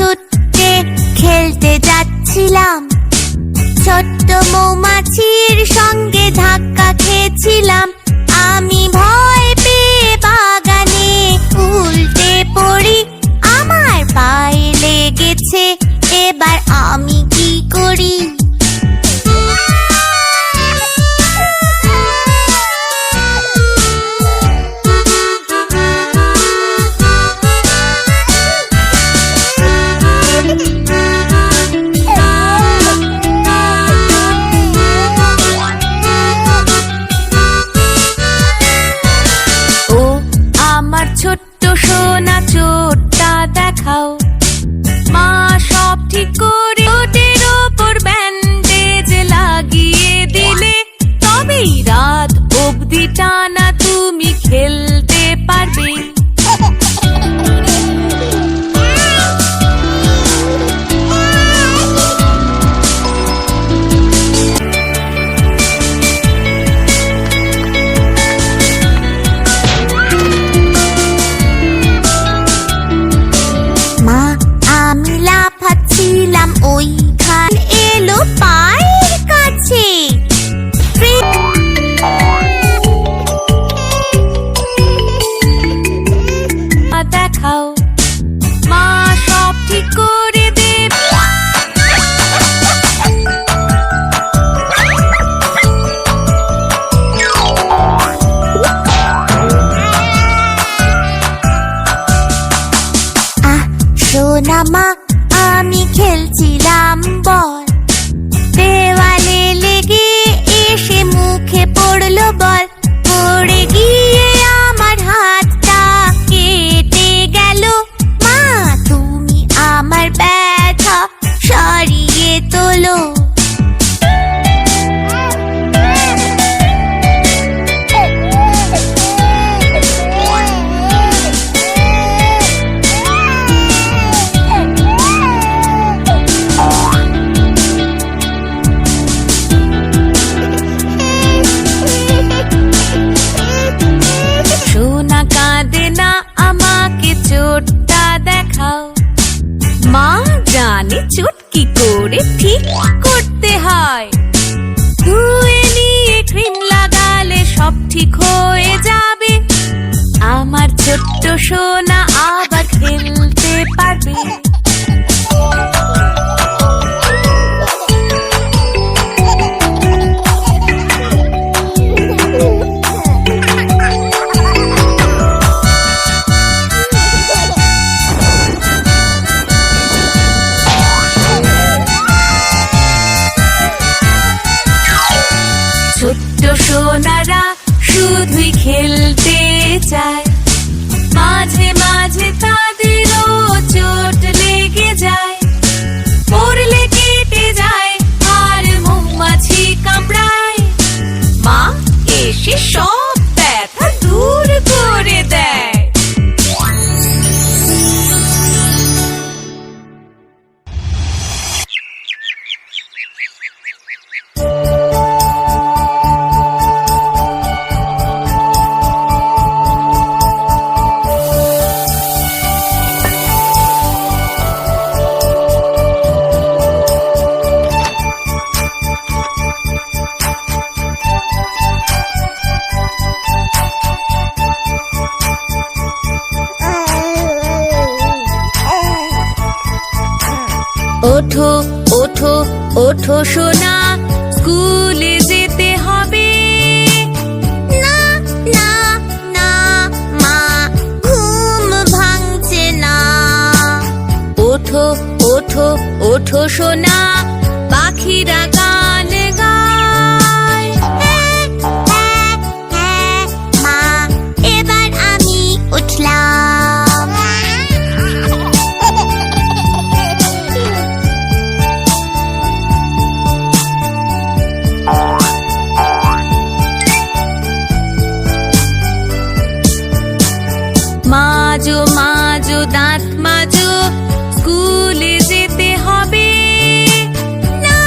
ছুটে খেলতে যাচ্ছিলাম, ছোট্ট মৌমাছির সঙ্গে ধাক্কা খেয়েছিলাম। আমি ভয় পেয়ে বাগানে উল্টে পড়ি, আমার পায়ে লেগেছে, এবার আমি কি করি? ছোট্ট সোনা চোরটা দেখাও, মা সব ঠিক করে ওটের ওপর ব্যান্ডেজ লাগিয়ে দিলে, তবেই রাত অবধি টানা তুমি খেলতে পারবে। ওইখান এলো পায়ের কাছে, দেখাও, মা সব ঠিক করে দেবে। সোনা মা, আমি খেলছিলাম বল, দেওয়ালে লেগে এসে মুখে পড়লো বল, পড়ে গিয়ে আমার হাতটা কেটে গেল। মা, তুমি আমার ব্যথা সরিয়ে তোলো। চোটটা দেখাও, মা জানে চোট কি করে ঠিক করতে হয়, ধুয়ে নিয়ে ক্রিম লাগালে সব ঠিক হয়ে যাবে। আমার ছোট্ট সোনা আবার খেলতে পারবে। সোনারা শুধুই খেলতে চায়, মাঝে মাঝে তাদেরও চোট লেগে যায়, পড়লে কেটে যায় আর মৌমাছি কামড়ায়। মা এসে সব ব্যথা দূর করে দেয়। ওঠো ওঠো ওঠো সোনা, স্কুলে যেতে হবে। না না না মা, ঘুম ভাঙছে না। ওঠো ওঠো ওঠো সোনা, পাখিরা গান গায়। হ্যাঁ হ্যাঁ হ্যাঁ মা, এবার আমি উঠলাম। মাজো মাজো দাঁত মাজো, স্কুলে যেতে হবে। না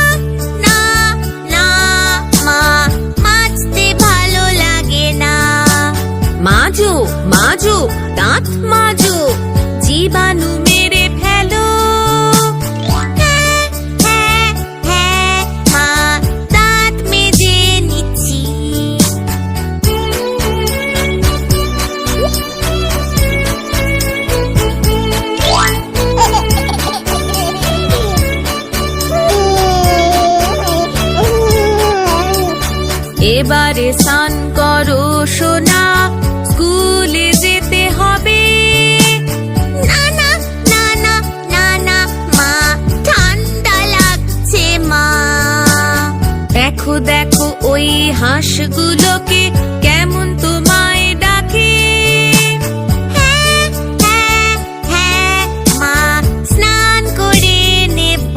এবারে স্নান করো সোনা, স্কুলে যেতে হবে। না না না না না না মা, ঠান্ডা লাগছে মা। দেখো দেখো ওই হাঁসগুলোকে কেমন তোমায় ডাকে। হ্যাঁ হ্যাঁ হ্যাঁ মা, স্নান করে নেব।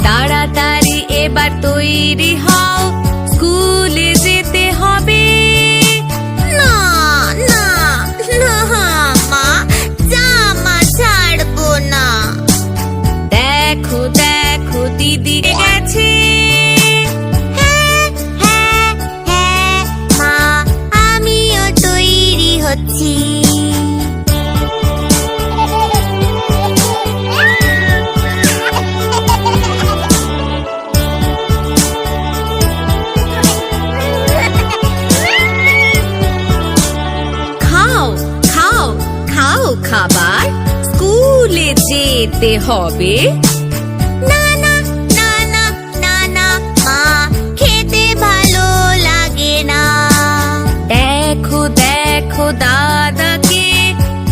তাড়াতাড়ি এবার তৈরি হও, স্কুলে যেতে হবে। না না না মা, জামা ছাড়বো না। দেখো দেখো দিদি গেছে। হ্যাঁ হ্যাঁ হ্যাঁ মা, আমিও তৈরি হচ্ছি। খাও খাও খাও খাবার, স্কুলে যেতে হবে। না না না না না না মা, খেতে ভালো লাগে না। দেখো দেখো দাদাকে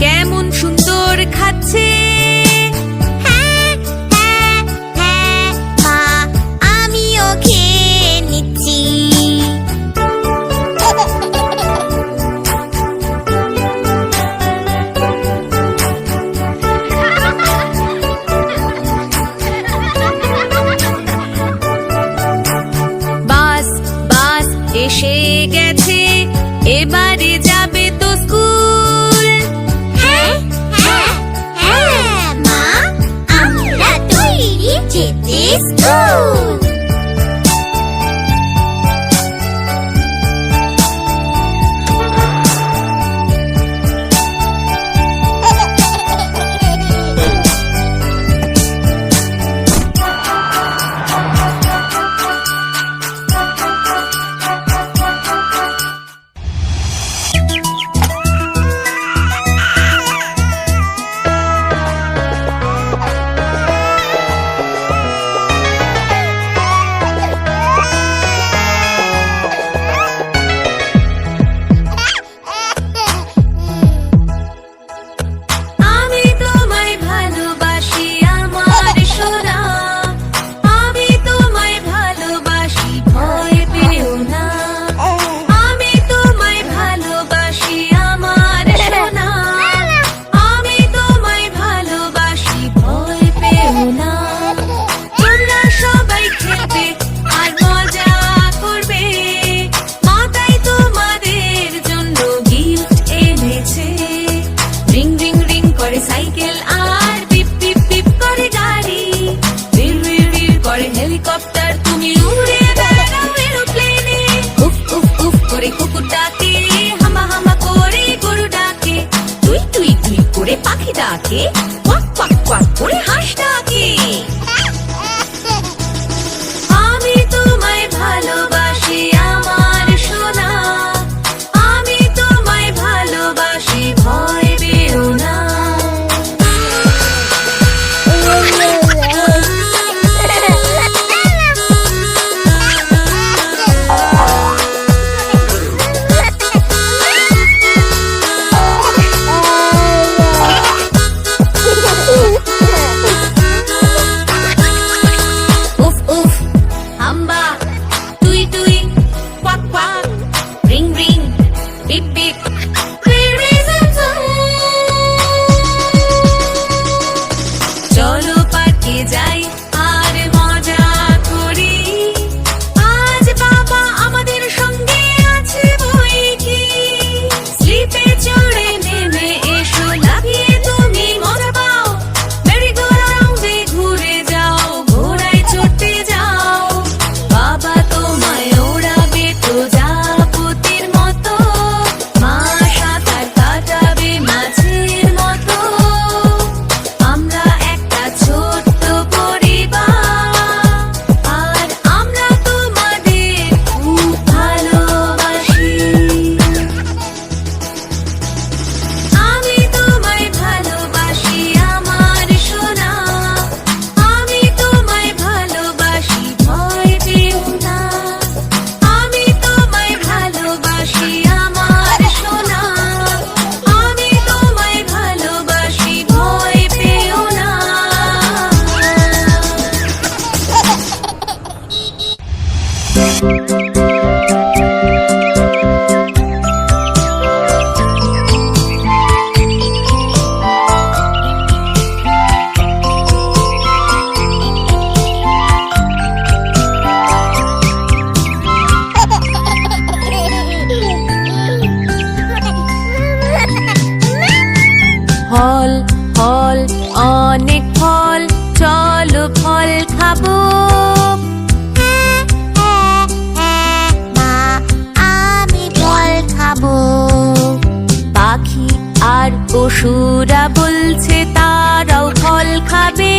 কেমন সুন্দর খাচ্ছে। হ্যাঁ হ্যাঁ হ্যাঁ মা, আমিও খেয়ে নিচ্ছি। বাস বাস এসে গেছে, এবারে যাবে তো স্কুল। হ্যাঁ হ্যাঁ হ্যাঁ মা, আমরা তৈরি যেতে স্কুল। ফল খাবো। মা, আমি ফল খাবো। পাখি আর পশুরা বলছে তারাও ফল খাবে।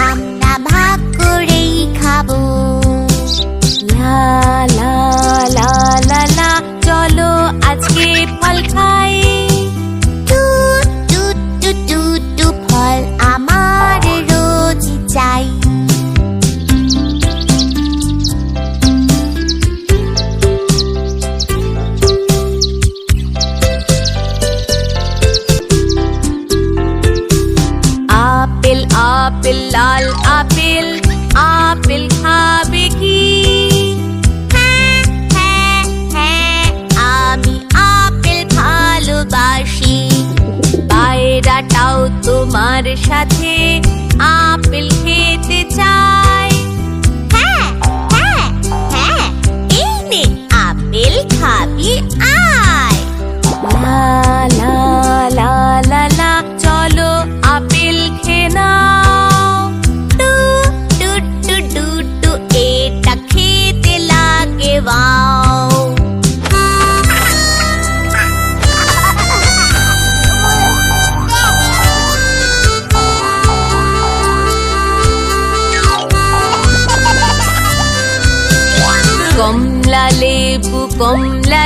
আমরা ভাগ করেই খাবো। লা লা লা লা লা, চলো আজকে ফল খাই। টু টু টু টু টু, ফল আমার রোজ চাই। আপেল আপেল লাল আপেল, আপেল খাবে কি? আমি আপেল ভালোবাসি। পায়রাটাও তোমার সাথে আপেল খেতে চায়। এই নে আপেল খাবি, আয়। লা লা লা লা লা, চলো আপেল খেয়ে নাও। টু টু টু টু টু, এটা খেতে লাগে ওয়াও। কমলা লেবু কমলা